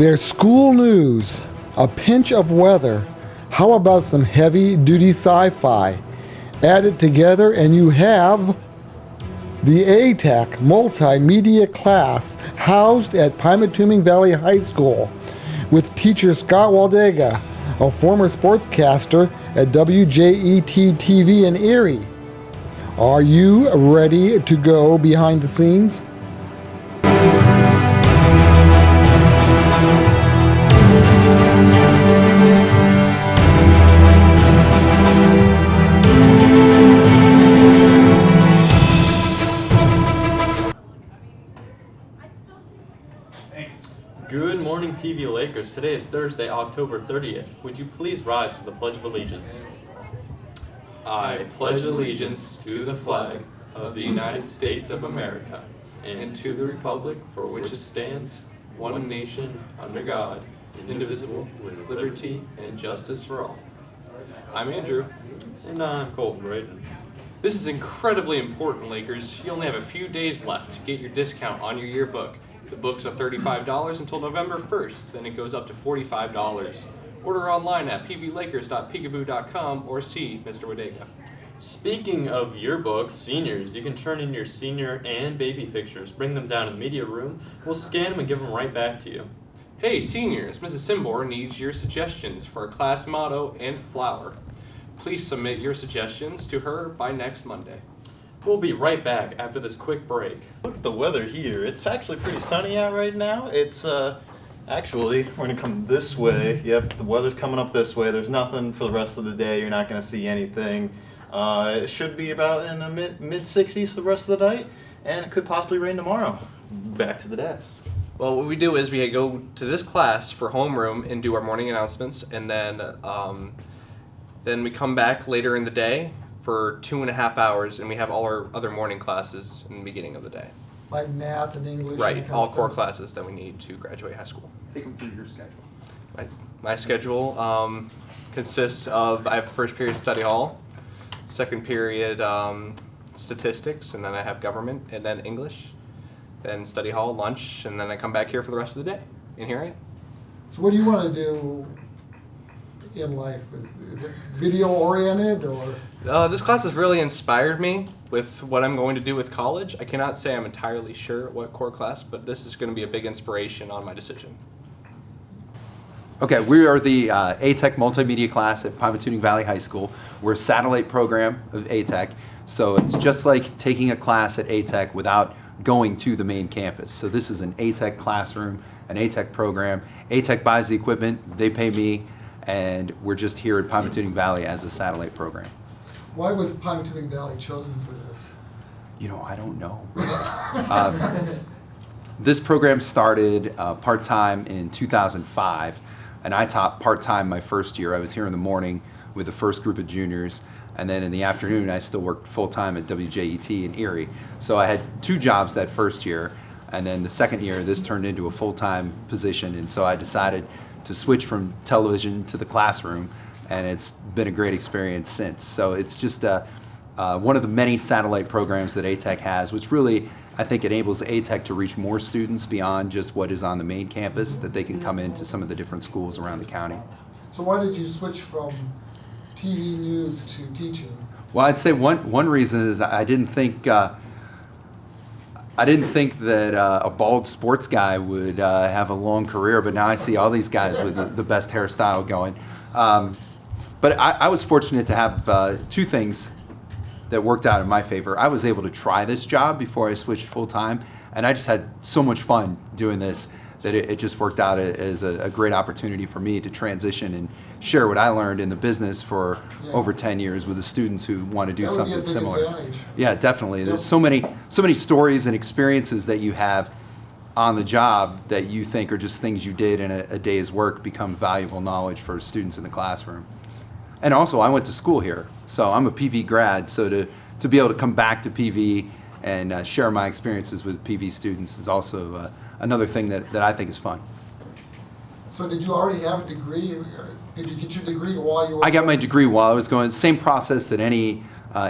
There's school news, a pinch of weather. How about some heavy-duty sci-fi? Add it together and you have the ATAC multimedia class housed at Pymatuning Valley High School with teacher Scott Wlydga, a former sportscaster at WJET-TV in Erie. Are you ready to go behind the scenes? Good morning, PV Lakers. Today is Thursday, October 30th. Would you please rise for the Pledge of Allegiance? I pledge allegiance to the flag of the United States of America and to the republic for which it stands, one nation, under God, indivisible, with liberty and justice for all. I'm Andrew. And I'm Colton, right? This is incredibly important, Lakers. You only have a few days left to get your discount on your yearbook. The books are $35 until November 1st, then it goes up to $45. Order online at pvlakers.peekaboo.com or see Mr. wlydga. Speaking of yearbooks, seniors, you can turn in your senior and baby pictures. Bring them down to the media room. We'll scan them and give them right back to you. Hey seniors, Mrs. Simbor needs your suggestions for a class motto and flower. Please submit your suggestions to her by next Monday. We'll be right back after this quick break. Look at the weather here. It's actually pretty sunny out right now. It's actually, we're gonna come this way. Yep, the weather's coming up this way. There's nothing for the rest of the day. You're not gonna see anything. It should be about in the mid 60s for the rest of the night, and it could possibly rain tomorrow. Back to the desk. Well, what we do is we go to this class for homeroom and do our morning announcements, and then we come back later in the day for 2.5 hours, and we have all our other morning classes in the beginning of the day. Like math and English? Right, and that kind all of core stuff? classes that we need to graduate high school. Take them through your schedule. My schedule consists of, I have first period study hall, second period statistics, and then I have government, and then English, then study hall, lunch, and then I come back here for the rest of the day. And here I am. So what do you want to do in life? Is it video oriented or? This class has really inspired me with what I'm going to do with college. I cannot say I'm entirely sure what core class, but this is going to be a big inspiration on my decision. Okay, we are the ATEC multimedia class at Pymatuning Valley High School. We're a satellite program of ATEC, so it's just like taking a class at ATEC without going to the main campus. So this is an ATEC classroom, an ATEC program. ATEC buys the equipment, they pay me, and we're just here at Pymatuning Valley as a satellite program. Why was Pymatuning Valley chosen for this? You know, I don't know. This program started part-time in 2005, and I taught part-time my first year. I was here in the morning with the first group of juniors, and then in the afternoon I still worked full-time at WJET in Erie. So I had 2 jobs that first year, and then the second year this turned into a full-time position, and so I decided to switch from television to the classroom, and it's been a great experience since. So it's just one of the many satellite programs that ATEC has, which really, I think, enables ATEC to reach more students beyond just what is on the main campus, that they can come into some of the different schools around the county. So why did you switch from TV news to teaching? Well, I'd say one reason is I didn't think that a bald sports guy would have a long career, but now I see all these guys with the best hairstyle going. But I was fortunate to have 2 things that worked out in my favor. I was able to try this job before I switched full-time, and I just had so much fun doing this that it just worked out as a great opportunity for me to transition and share what I learned in the business for over 10 years with the students who want to do something similar. Advantage. Yeah, definitely. There's so many stories and experiences that you have on the job that you think are just things you did in a day's work become valuable knowledge for students in the classroom. And also, I went to school here, so I'm a PV grad, so to be able to come back to PV and share my experiences with PV students is also another thing that I think is fun. So did you already have a degree? Did you get your degree while you were? I got my degree while I was going. Same process that any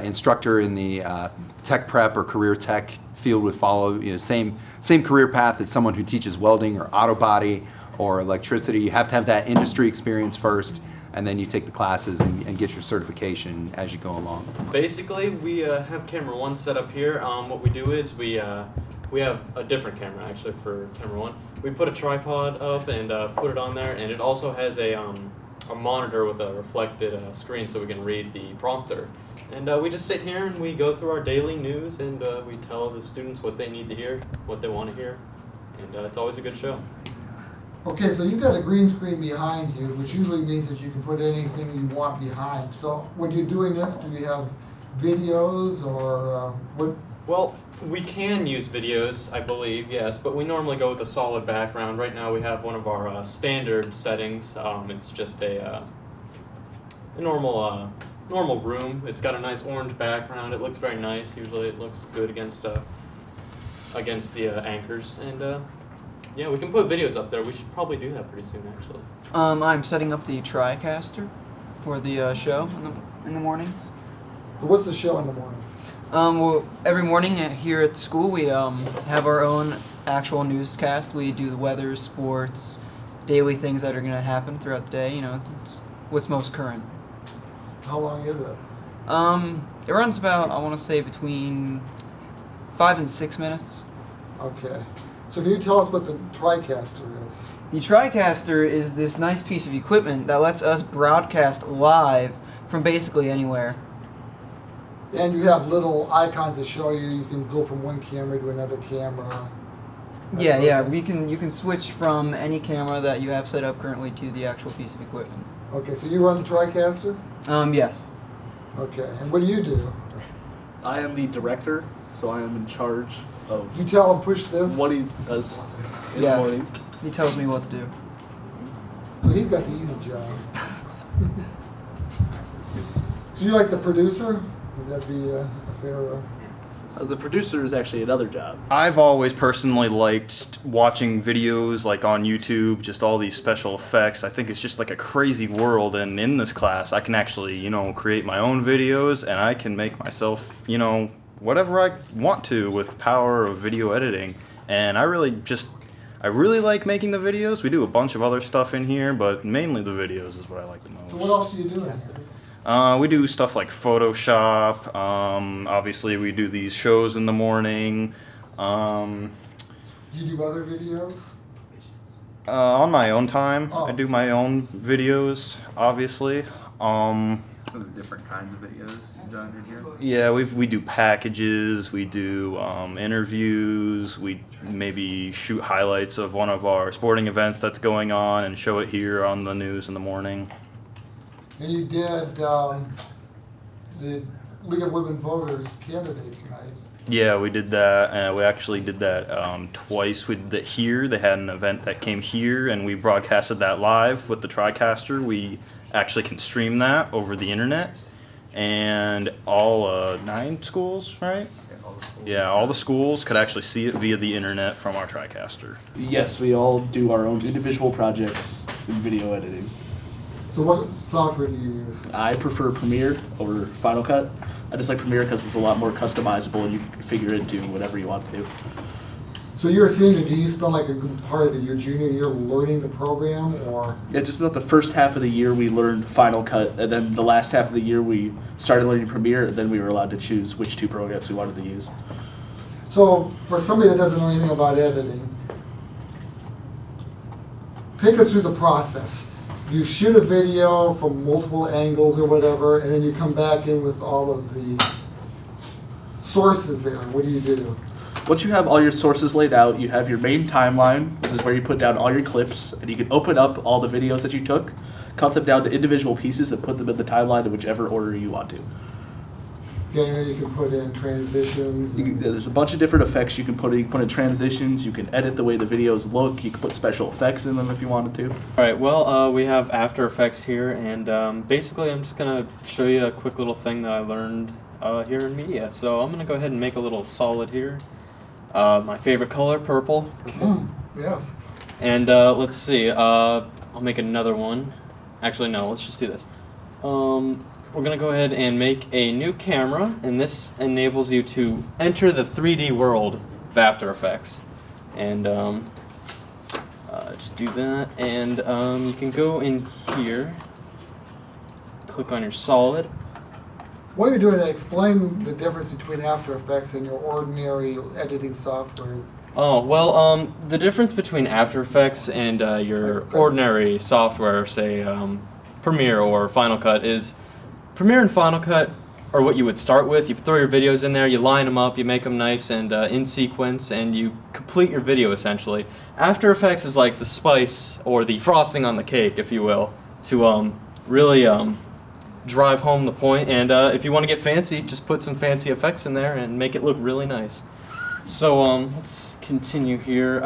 instructor in the tech prep or career tech field would follow. You know, same career path as someone who teaches welding or auto body or electricity. You have to have that industry experience first, and then you take the classes and get your certification as you go along. Basically, we have camera 1 set up here. What we do is we have a different camera actually for camera 1. We put a tripod up and put it on there, and it also has a monitor with a reflected screen so we can read the prompter. And we just sit here and we go through our daily news, and we tell the students what they need to hear, what they want to hear, and it's always a good show. Okay, so you've got a green screen behind you, which usually means that you can put anything you want behind. So when you're doing this, do you have videos or what? Well, we can use videos, I believe, yes, but we normally go with a solid background. Right now we have one of our standard settings. It's just a normal room. It's got a nice orange background. It looks very nice. Usually it looks good against the anchors. And yeah, we can put videos up there. We should probably do that pretty soon, actually. I'm setting up the tricaster for the show in the mornings. So what's the show in the mornings? Well, every morning here at school we have our own actual newscast. We do the weather, sports, daily things that are going to happen throughout the day. You know, it's what's most current. How long is it? It runs about, I want to say, between 5 and 6 minutes. Okay. So can you tell us what the TriCaster is? The TriCaster is this nice piece of equipment that lets us broadcast live from basically anywhere. And you have little icons that show you can go from one camera to another camera. Yeah. You can switch from any camera that you have set up currently to the actual piece of equipment. Okay, so you run the TriCaster? Yes. Okay, and what do you do? I am the director, so I am in charge of You tell him push this? what he does in Yeah. the morning. He tells me what to do. So he's got the easy job. So you're like the producer? Would that be a fair... The producer is actually another job. I've always personally liked watching videos like on YouTube, just all these special effects. I think it's just like a crazy world, and in this class I can actually, create my own videos, and I can make myself, whatever I want to with the power of video editing. And I really like making the videos. We do a bunch of other stuff in here, but mainly the videos is what I like the most. So what else do you do in here? We do stuff like Photoshop. Obviously, we do these shows in the morning. You do other videos? On my own time, Oh. I do my own videos. Obviously, Some of the different kinds of videos done in here. yeah, we do packages. We do interviews. We maybe shoot highlights of one of our sporting events that's going on and show it here on the news in the morning. And you did the League of Women Voters candidates night. Yeah, we did that. We actually did that twice. We did that here. They had an event that came here, and we broadcasted that live with the TriCaster. We actually can stream that over the internet, and all 9 schools, right? Yeah, all the schools could actually see it via the internet from our TriCaster. Yes, we all do our own individual projects in video editing. So what software do you use? I prefer Premiere over Final Cut. I just like Premiere because it's a lot more customizable and you can configure it to whatever you want to do. So you're a senior, do you spend like a good part of your junior year learning the program, or? Yeah, just about the first half of the year we learned Final Cut, and then the last half of the year we started learning Premiere, and then we were allowed to choose which 2 programs we wanted to use. So for somebody that doesn't know anything about editing, take us through the process. You shoot a video from multiple angles or whatever, and then you come back in with all of the sources there. What do you do? Once you have all your sources laid out, you have your main timeline. This is where you put down all your clips, and you can open up all the videos that you took, cut them down to individual pieces, and put them in the timeline in whichever order you want to. Okay, and then you can put in transitions. There's a bunch of different effects you can put in. You can put in transitions, you can edit the way the videos look, you can put special effects in them if you wanted to. Alright, well, we have After Effects here, and basically I'm just going to show you a quick little thing that I learned here in media. So I'm going to go ahead and make a little solid here. My favorite color, purple. Yes. And let's see, I'll make another one. Actually, no, let's just do this. We're going to go ahead and make a new camera, and this enables you to enter the 3D world of After Effects. And Just do that, and you can go in here, click on your solid. What you're doing, explain the difference between After Effects and your ordinary editing software. Oh, well, the difference between After Effects and your ordinary software, say Premiere or Final Cut, is Premiere and Final Cut are what you would start with. You throw your videos in there, you line them up, you make them nice and in sequence, and you complete your video essentially. After Effects is like the spice or the frosting on the cake, if you will, to really drive home the point. And if you want to get fancy, just put some fancy effects in there and make it look really nice. So let's continue here.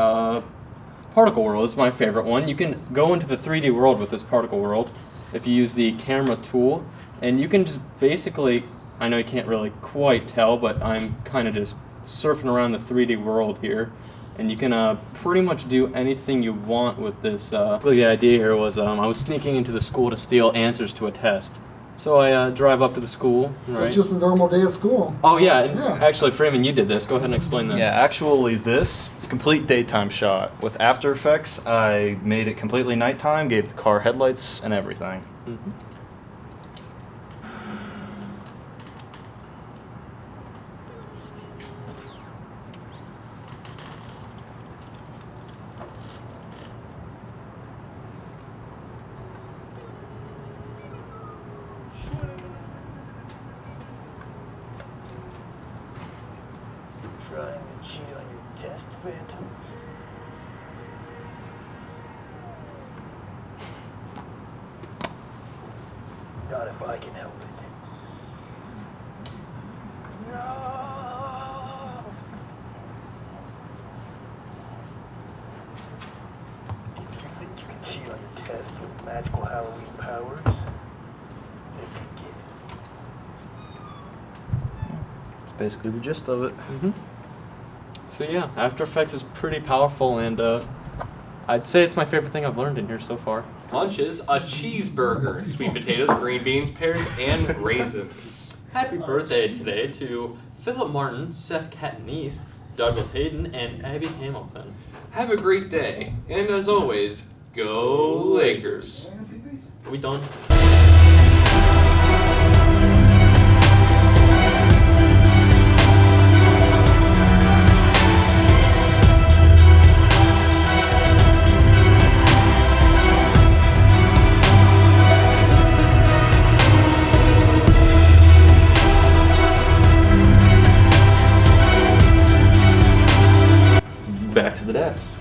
Particle World is my favorite one. You can go into the 3D world with this Particle World if you use the camera tool, and you can just basically, I know you can't really quite tell, but I'm kind of just surfing around the 3D world here, and you can pretty much do anything you want with this. The idea here was I was sneaking into the school to steal answers to a test. So I drive up to the school, right? It's just a normal day at school. Oh yeah, Yeah. Actually Freeman, you did this. Go ahead and explain this. Yeah, actually this is a complete daytime shot. With After Effects, I made it completely nighttime, gave the car headlights and everything. Mm-hmm. Trying to cheat on your test, Phantom? Not if I can help it. No! If you think you can cheat on your test with magical Halloween powers, then you get it. That's basically the gist of it. Mm-hmm. So yeah, After Effects is pretty powerful, and I'd say it's my favorite thing I've learned in here so far. Lunches, a cheeseburger, sweet potatoes, green beans, pears, and raisins. Happy birthday today to Philip Martin, Seth Catanese, Douglas Hayden, and Abby Hamilton. Have a great day, and as always, go Lakers. Are we done? Back to the desk.